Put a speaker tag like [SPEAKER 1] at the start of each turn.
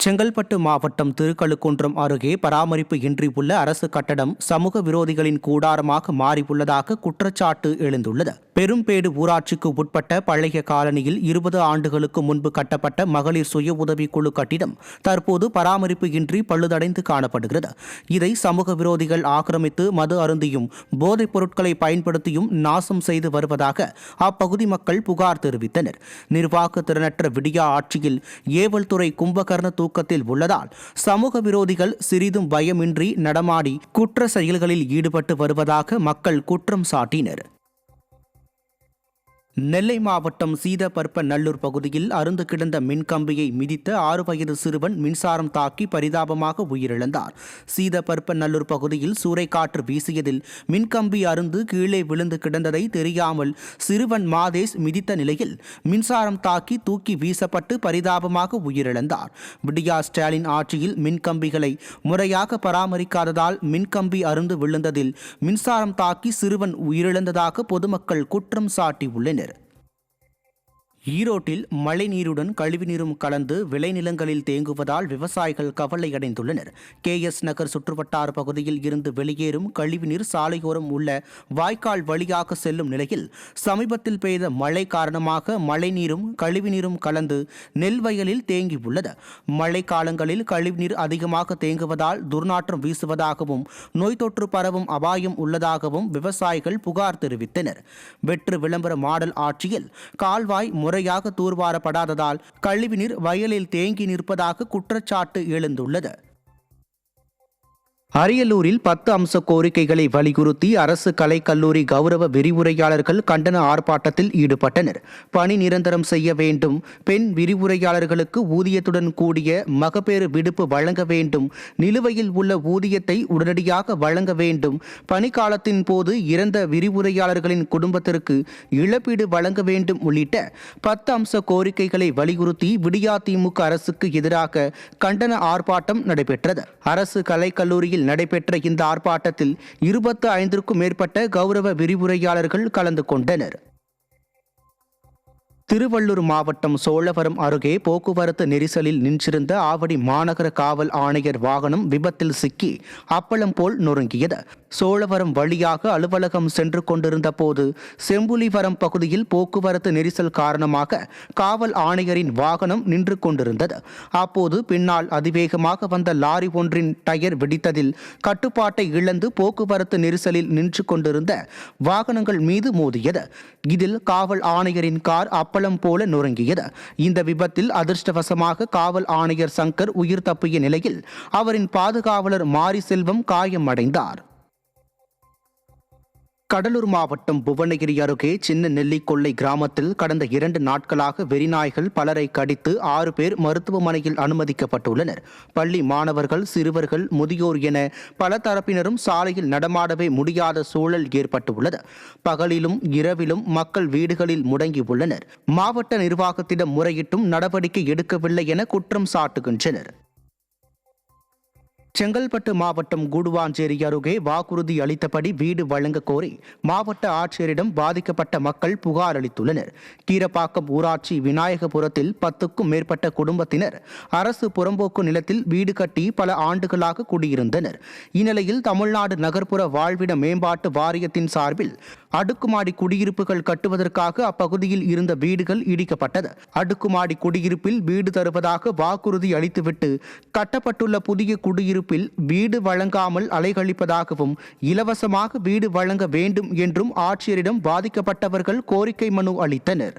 [SPEAKER 1] செங்கல்பட்டு மாவட்டம் திருக்கழுக்குன்றம் அருகே பராமரிப்பு இன்றி உள்ள அரசு கட்டடம் சமூக விரோதிகளின் கூடாரமாக மாறியுள்ளதாக குற்றச்சாட்டு எழுந்துள்ளது. பெரும்பேடு ஊராட்சிக்கு உட்பட்ட பழைய காலனியில் 20 ஆண்டுகளுக்கு முன்பு கட்டப்பட்ட மகளிர் சுய உதவி குழு கட்டிடம் தற்போது பராமரிப்பு இன்றி பழுதடைந்து காணப்படுகிறது. இதை சமூக விரோதிகள் ஆக்கிரமித்து மது அருந்தியும் போதைப் பொருட்களை பயன்படுத்தியும் நாசம் செய்து வருவதாக அப்பகுதி மக்கள் புகார் தெரிவித்தனர். நிர்வாக திறனற்ற விடியா ஆட்சியில் ஏவல் துறை கும்பகர்ண தூக்கத்தில் உள்ளதால் சமூக விரோதிகள் சிறிதும் பயமின்றி நடமாடி குற்ற செயல்களில் ஈடுபட்டு வருவதாக மக்கள் குற்றம் சாட்டினர். நெல்லை மாவட்டம் சீதப்பற்ப நல்லூர் பகுதியில் அருந்து கிடந்த மின்கம்பியை மிதித்த 6 வயது சிறுவன் மின்சாரம் தாக்கி பரிதாபமாக உயிரிழந்தார். சீதப்பற்ப நல்லூர் பகுதியில் சூறைக்காற்று வீசியதில் மின்கம்பி அருந்து கீழே விழுந்து கிடந்ததை தெரியாமல் சிறுவன் மாதேஷ் மிதித்த நிலையில் மின்சாரம் தாக்கி தூக்கி வீசப்பட்டு பரிதாபமாக உயிரிழந்தார். விடியா ஸ்டாலின் ஆட்சியில் மின்கம்பிகளை முறையாக பராமரிக்காததால் மின்கம்பி அருந்து விழுந்ததில் மின்சாரம் தாக்கி சிறுவன் உயிரிழந்ததாக பொதுமக்கள் குற்றம் சாட்டியுள்ளனர். ஈரோட்டில் மழைநீருடன் கழிவுநீரும் கலந்து விளைநிலங்களில் தேங்குவதால் விவசாயிகள் கவலையடைந்துள்ளனர். KS நகர் சுற்றுவட்டார பகுதியில் இருந்து வெளியேறும் கழிவுநீர் சாலையோரம் உள்ள வாய்க்கால் வழியாக செல்லும் நிலையில் சமீபத்தில் பெய்த மழை காரணமாக மழைநீரும் கழிவுநீரும் கலந்து நெல் வயலில் தேங்கியுள்ளது. மழை காலங்களில் கழிவுநீர் அதிகமாக தேங்குவதால் துர்நாற்றம் வீசுவதாகவும் நோய் தொற்று பரவும் அபாயம் உள்ளதாகவும் விவசாயிகள் புகார் தெரிவித்தனர். வெற்று விளம்பர மாடல் ஆட்சியில் கால்வாய் முறையாக தூர்வாரப்படாததால் கழிவுநீர் வயலில் தேங்கி நிற்பதாக குற்றச்சாட்டு எழுந்துள்ளது. அரியலூரில் 10 அம்ச கோரிக்கைகளை வலியுறுத்தி அரசு கலைக்கல்லூரி கௌரவ விரிவுரையாளர்கள் கண்டன ஆர்ப்பாட்டத்தில் ஈடுபட்டனர். பணி நிரந்தரம் செய்ய வேண்டும், பெண் விரிவுரையாளர்களுக்கு ஊதியத்துடன் கூடிய மகப்பேறு விடுப்பு வழங்க வேண்டும், நிலுவையில் உள்ள ஊதியத்தை உடனடியாக வழங்க வேண்டும், பணிக்காலத்தின் போது இறந்த விரிவுரையாளர்களின் குடும்பத்திற்கு இழப்பீடு வழங்க வேண்டும் உள்ளிட்ட 10 அம்ச கோரிக்கைகளை வலியுறுத்தி விடியா திமுக அரசுக்கு எதிராக கண்டன ஆர்ப்பாட்டம் நடைபெற்றது. அரசு கலைக்கல்லூரியில் நடைபெற்ற இந்த ஆர்ப்பாட்டத்தில் 25க்கும் மேற்பட்ட கௌரவ விரிவுரையாளர்கள் கலந்து கொண்டனர். திருவள்ளூர் மாவட்டம் சோழவரம் அருகே போக்குவரத்து நெரிசலில் நின்றிருந்த ஆவடி மாநகர காவல் ஆணையர் வாகனம் விபத்தில் சிக்கி அப்பளம் போல் நொறுங்கியது. சோழவரம் வழியாக அலுவலகம் சென்று கொண்டிருந்த போது செம்புலிவரம் பகுதியில் போக்குவரத்து நெரிசல் காரணமாக காவல் ஆணையரின் வாகனம் நின்று கொண்டிருந்தது. அப்போது பின்னால் அதிவேகமாக வந்த லாரி ஒன்றின் டயர் வெடித்ததில் கட்டுப்பாட்டை இழந்து போக்குவரத்து நெரிசலில் நின்று கொண்டிருந்த வாகனங்கள் மீது மோதியது. இதில் காவல் ஆணையரின் கார் அப்பளம் போல நொறுங்கியது. இந்த விபத்தில் அதிர்ஷ்டவசமாக காவல் ஆணையர் சங்கர் உயிர் தப்பிய நிலையில் அவரின் பாதுகாவலர் மாரி செல்வம் காயமடைந்தார். கடலூர் மாவட்டம் புவனகிரி அருகே சின்ன நெல்லிக்கொள்ளை கிராமத்தில் கடந்த 2 நாட்களாக வெறிநாய்கள் பலரை கடித்து 6 பேர் மருத்துவமனையில் அனுமதிக்கப்பட்டுள்ளனர். பள்ளி மாணவர்கள், சிறுவர்கள், முதியோர் என பல தரப்பினரும் சாலையில் நடமாடவே முடியாத சூழல் ஏற்பட்டுள்ளது. பகலிலும் இரவிலும் மக்கள் வீடுகளில் முடங்கியுள்ளனர். மாவட்ட நிர்வாகத்திடம் முறையிட்டும் நடவடிக்கை எடுக்கவில்லை என குற்றம் சாட்டுகின்றனர். செங்கல்பட்டு மாவட்டம் கூடுவாஞ்சேரி அருகே வாக்குறுதி அளித்தபடி வீடு வழங்க கோரி மாவட்ட ஆட்சியரிடம் பாதிக்கப்பட்ட மக்கள் புகார் அளித்துள்ளனர். கீரப்பாக்கம் ஊராட்சி விநாயகபுரத்தில் 10க்கும் மேற்பட்ட குடும்பத்தினர் அரசு புறம்போக்கு நிலத்தில் வீடு கட்டி பல ஆண்டுகளாக குடியிருந்தனர். இந்நிலையில் தமிழ்நாடு நகர்ப்புற வாழ்விட மேம்பாட்டு வாரியத்தின் சார்பில் அடுக்குமாடி குடியிருப்புகள் கட்டுவதற்காக அப்பகுதியில் இருந்த வீடுகள் இடிக்கப்பட்டது. அடுக்குமாடி குடியிருப்பில் வீடு தருவதாக வாக்குறுதி அளித்துவிட்டு கட்டப்பட்டுள்ள புதிய குடியிருப்பில் வீடு வழங்காமல் அலைகழிப்பதாகவும் இலவசமாக வீடு வழங்க வேண்டும் என்றும் ஆட்சியரிடம் பாதிக்கப்பட்டவர்கள் கோரிக்கை மனு அளித்தனர்.